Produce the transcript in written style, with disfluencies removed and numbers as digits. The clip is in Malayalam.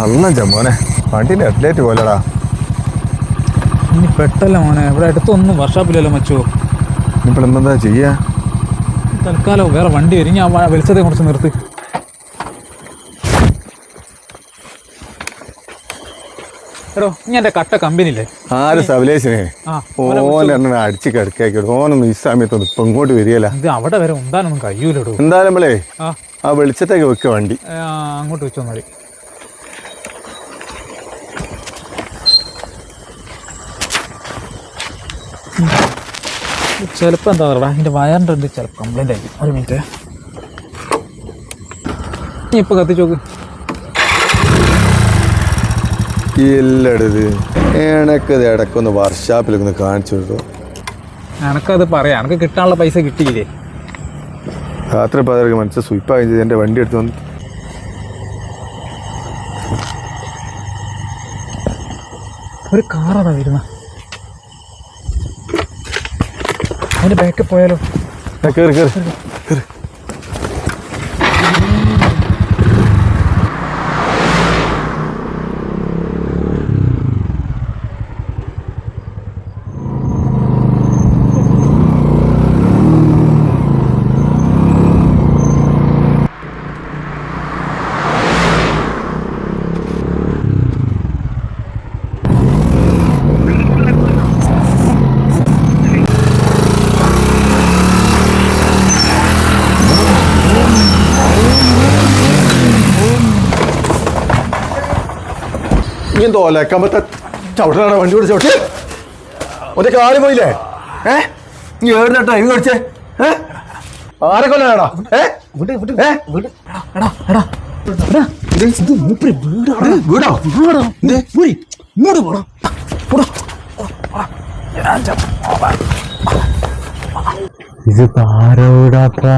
അല്ല മോനെ വണ്ടിന്റെ ഹെഡ്ലൈറ്റ് പോലെടാ. ഇനി പെട്ടല്ല മോനെ, ഇവിടെ അടുത്തൊന്നും വർഷാപ്പില്ലല്ലോ മച്ചോ. ഇപ്പോൾ എന്താ ചെയ്യാ? തൽക്കാലം വേറെ വണ്ടി വരും, ഞാൻ വെളിച്ചത്തെ കുറച്ച് നിർത്തി. എടോ ഞാൻ എൻ്റെ കട്ട കമ്പനിയില്ലേ ആര് സബലേശനെ ഓനെ അടിച്ച് കിടക്കാക്കിയോ. ഓനൊന്നും ഈ സമയത്തൊന്നും ഇപ്പൊ ഇങ്ങോട്ട് വരികയല്ല. ഇത് അവിടെ വരെ ഉണ്ടാനൊന്നും കഴിയൂലോ. എന്തായാലും നമ്മളേ ആ വെളിച്ചത്തേക്ക് വെക്ക വണ്ടി. അങ്ങോട്ട് വെച്ചോ മതി. ചിലപ്പോൾ എന്താ പറയുക, അതിൻ്റെ വയറിൻ്റെ ഉണ്ട് ചിലപ്പോൾ കംപ്ലൈൻ്റ് ആയിരിക്കും. ഒരു മിനിറ്റ്, നീ ഇപ്പോൾ കത്തിച്ച് നോക്ക്. ഇല്ലടത് എനക്കത് ഇടയ്ക്കൊന്ന് വർക്ക്ഷോപ്പിലൊക്കെ ഒന്ന് കാണിച്ചു കൊടുത്തു. എനക്കത് പറയാം, എനക്ക് കിട്ടാനുള്ള പൈസ കിട്ടിയില്ലേ? രാത്രി 10 മനസ്സിൽ സ്വീപ്പായി ചെയ്ത് എൻ്റെ വണ്ടി എടുത്ത് വന്നു. ഒരു കാറാണ് വരുന്ന, അതിൻ്റെ ബാക്കിൽ പോയാലോ? കയറി കയറി കയറി. തോലക്കമ്പത്തെ ചവിട്ടാണ് വണ്ടി കൂടെ ചവിട്ടി ഒറ്റ കാല് പോയില്ലേ? നീ ഏടുന്നട്ടാ ഇത് കളിച്ചേ? ആരെ കൊല്ലാടാ? ഇത് ആരോ വീടാ?